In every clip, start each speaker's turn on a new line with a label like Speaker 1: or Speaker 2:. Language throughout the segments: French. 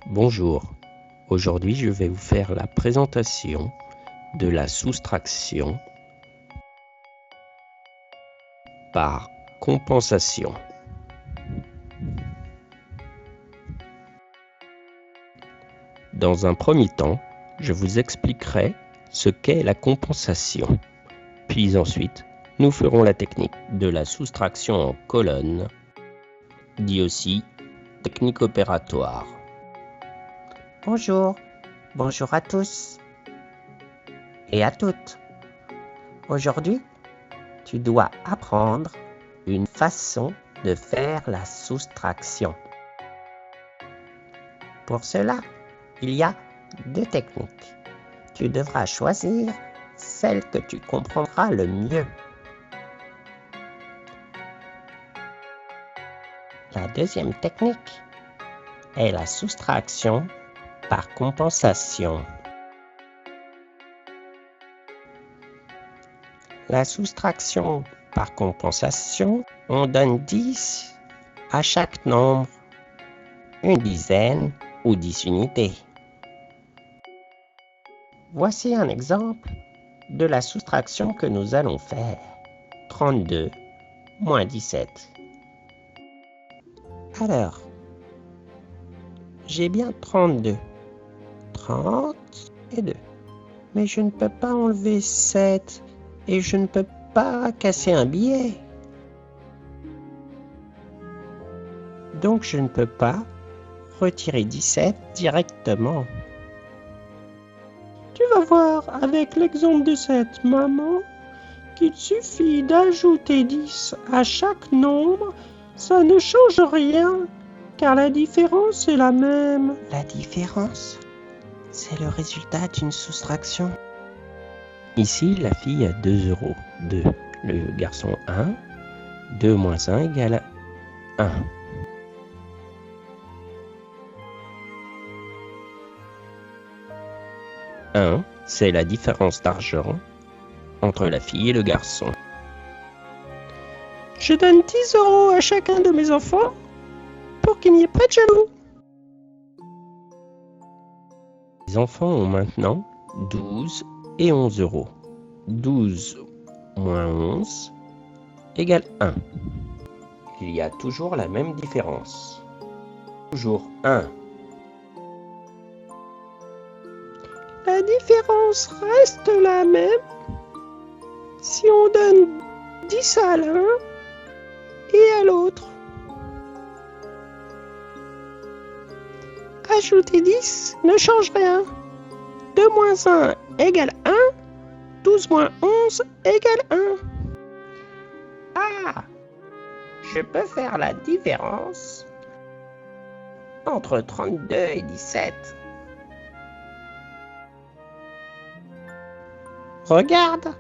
Speaker 1: Bonjour, aujourd'hui je vais vous faire la présentation de la soustraction par compensation. Dans un premier temps, je vous expliquerai ce qu'est la compensation. Puis ensuite, nous ferons la technique de la soustraction en colonne, dit aussi technique opératoire.
Speaker 2: Bonjour à tous et à toutes. Aujourd'hui, tu dois apprendre une façon de faire la soustraction. Pour cela, il y a deux techniques. Tu devras choisir celle que tu comprendras le mieux. La deuxième technique est la soustraction par compensation. La soustraction par compensation, on donne 10 à chaque nombre, une dizaine ou 10 unités. Voici un exemple de la soustraction que nous allons faire. 32 moins 17. Alors, j'ai bien 32. 30 et 2. Mais je ne peux pas enlever 7 et je ne peux pas casser un billet. Donc je ne peux pas retirer 17 directement. Tu vas voir avec l'exemple de cette maman qu'il suffit d'ajouter 10 à chaque nombre, ça ne change rien car la différence est la même. La différence, c'est le résultat d'une soustraction.
Speaker 1: Ici, la fille a 2 €. 2. Le garçon 1. 2 moins 1 égale 1. C'est la différence d'argent entre la fille et le garçon.
Speaker 2: Je donne 10 € à chacun de mes enfants pour qu'il n'y ait pas de jaloux.
Speaker 1: Les enfants ont maintenant 12 et 11 €. 12 moins 11 égale 1. Il y a toujours la même différence. Toujours 1.
Speaker 2: La différence reste la même si on donne 10 à l'un et à l'autre. Ajouter 10 ne change rien. 2 moins 1 égale 1. 12 moins 11 égale 1. Ah, je peux faire la différence entre 32 et 17. Regarde,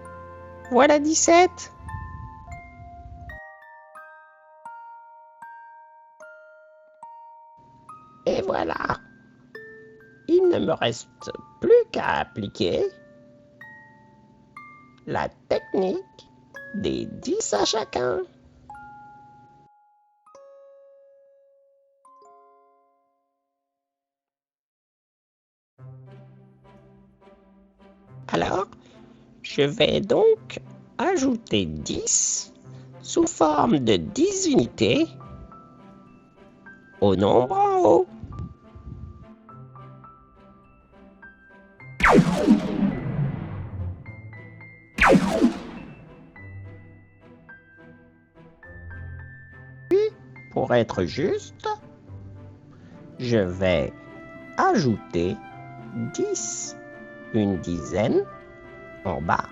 Speaker 2: voilà 17. Et voilà, il ne me reste plus qu'à appliquer la technique des 10 à chacun. Alors, je vais donc ajouter 10 sous forme de 10 unités au nombre en haut. Puis, pour être juste, je vais ajouter 10, une dizaine, en bas.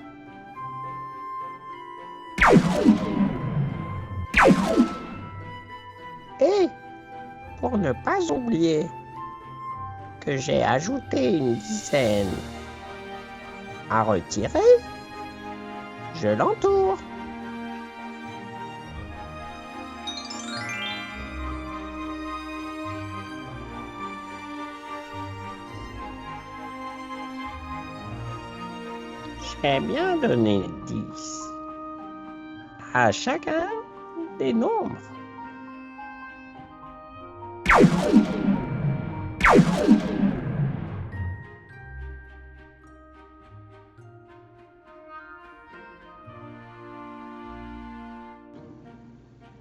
Speaker 2: Et pour ne pas oublier que j'ai ajouté une dizaine à retirer, je l'entoure. J'ai bien donné 10 à chacun des nombres.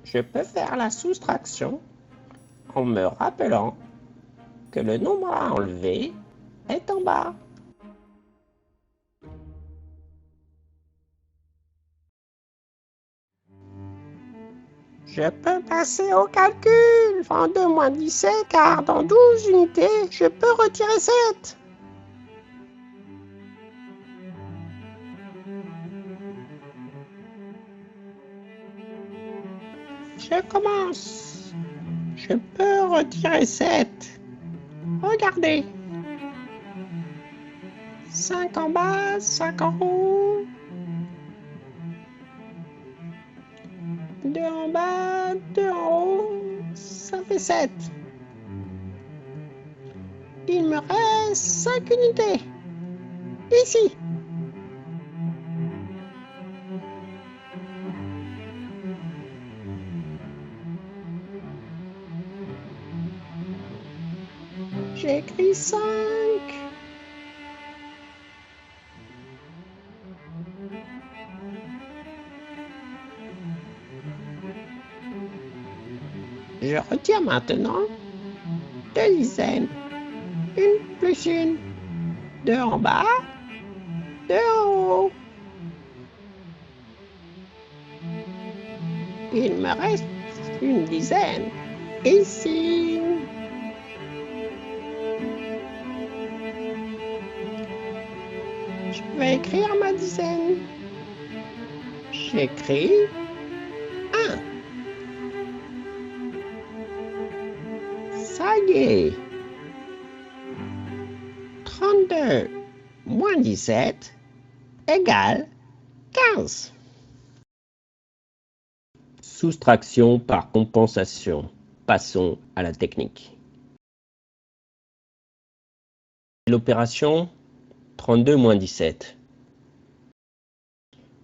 Speaker 1: Je peux faire la soustraction en me rappelant que le nombre à enlever est en bas. Je peux passer au calcul. 32 moins 17, car dans 12 unités, je peux retirer 7. Je commence. Je peux retirer 7. Regardez. 5 en bas, 5 en haut. 2 en bas, 2 en haut. Ça fait 7. Il me reste 5 unités. Ici. J'ai écrit 5. Je retire maintenant 2 dizaines. 1 plus 1. 2 en bas, 2 en haut. Il me reste 1 dizaine. Ici. Je vais écrire ma dizaine. J'écris 1. Ça y est. 32 moins 17 égale 15. Soustraction par compensation. Passons à la technique. L'opération 32 moins 17.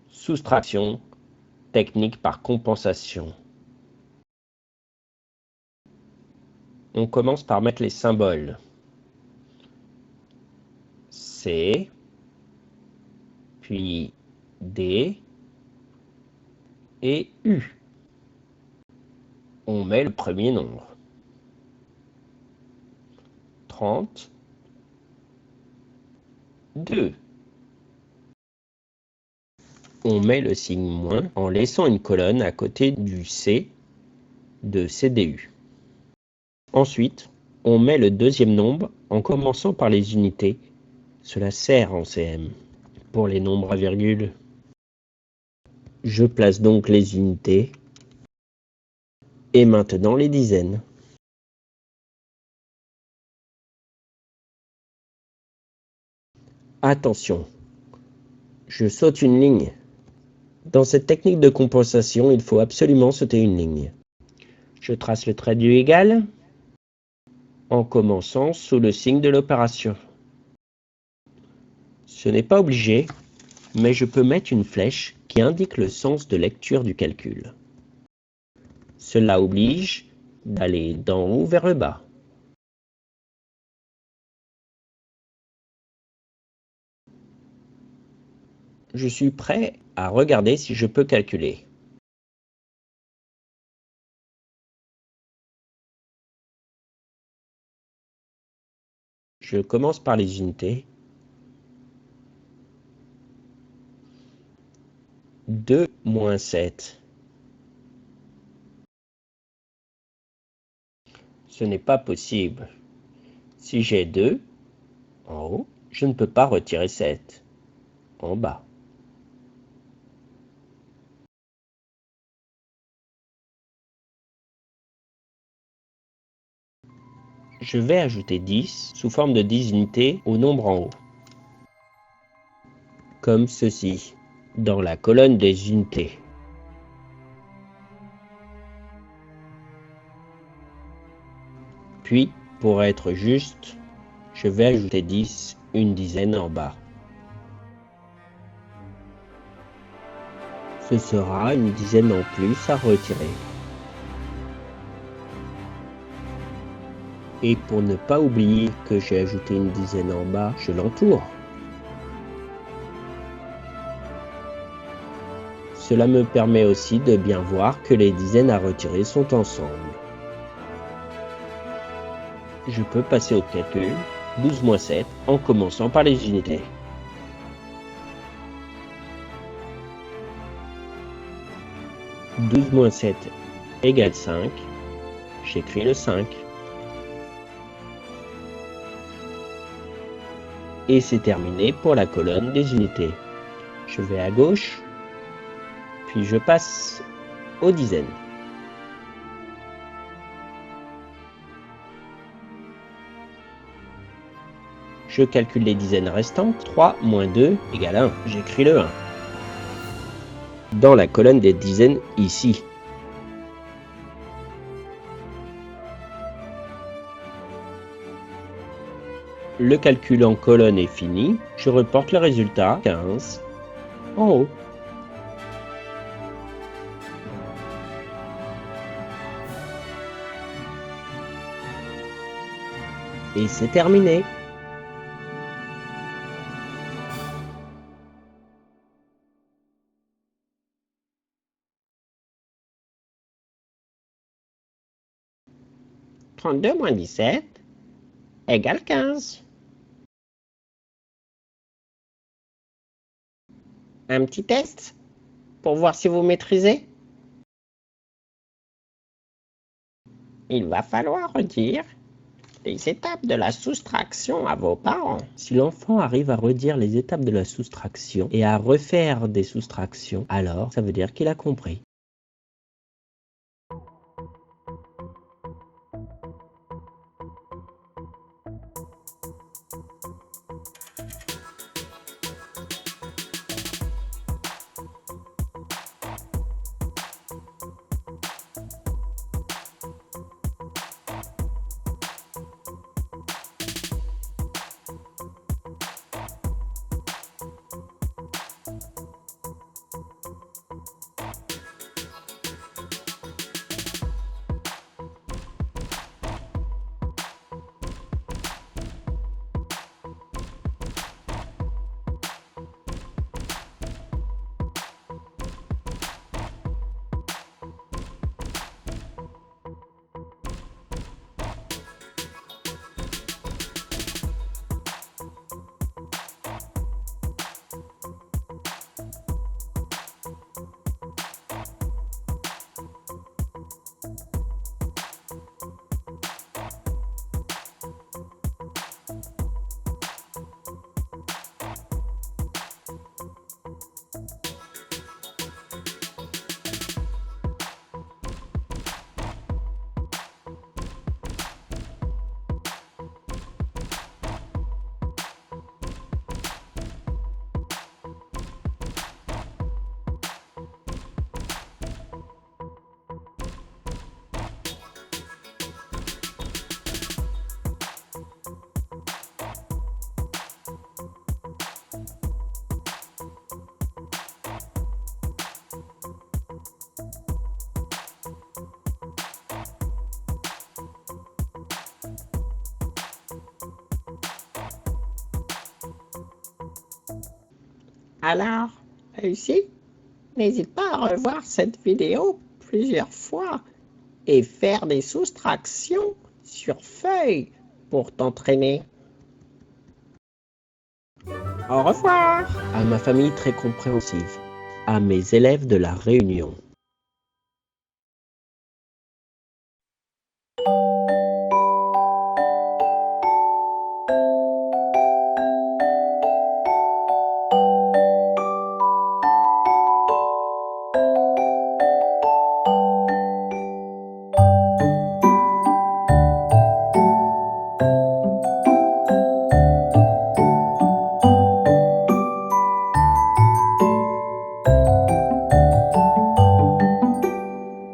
Speaker 1: Soustraction, technique par compensation. On commence par mettre les symboles. C, puis D et U. On met le premier nombre. 32. On met le signe moins en laissant une colonne à côté du C de CDU. Ensuite, on met le deuxième nombre en commençant par les unités. Cela sert en CM. Pour les nombres à virgule, je place donc les unités et maintenant les dizaines. Attention, je saute une ligne. Dans cette technique de compensation, il faut absolument sauter une ligne. Je trace le trait du égal en commençant sous le signe de l'opération. Ce n'est pas obligé, mais je peux mettre une flèche qui indique le sens de lecture du calcul. Cela oblige d'aller d'en haut vers le bas. Je suis prêt à regarder si je peux calculer. Je commence par les unités. 2 moins 7. Ce n'est pas possible. Si j'ai 2 en haut, je ne peux pas retirer 7 en bas. Je vais ajouter 10 sous forme de 10 unités au nombre en haut. Comme ceci, dans la colonne des unités. Puis, pour être juste, je vais ajouter 10, une dizaine en bas. Ce sera une dizaine en plus à retirer. Et pour ne pas oublier que j'ai ajouté une dizaine en bas, je l'entoure. Cela me permet aussi de bien voir que les dizaines à retirer sont ensemble. Je peux passer au calcul 12 moins 7 en commençant par les unités. « 12 moins 7 égale 5. J'écris le 5. Et c'est terminé pour la colonne des unités. Je vais à gauche, puis je passe aux dizaines. Je calcule les dizaines restantes. 3 moins 2 égale 1. J'écris le 1. Dans la colonne des dizaines ici. Le calcul en colonne est fini. Je reporte le résultat 15 en haut. Et c'est terminé. « 32 moins 17 égale 15. » Un petit test pour voir si vous maîtrisez. Il va falloir redire les étapes de la soustraction à vos parents. Si l'enfant arrive à redire les étapes de la soustraction et à refaire des soustractions, alors ça veut dire qu'il a compris. Alors, réussi? N'hésite pas à revoir cette vidéo plusieurs fois et faire des soustractions sur feuille pour t'entraîner. Au revoir! À ma famille très compréhensive, à mes élèves de la Réunion.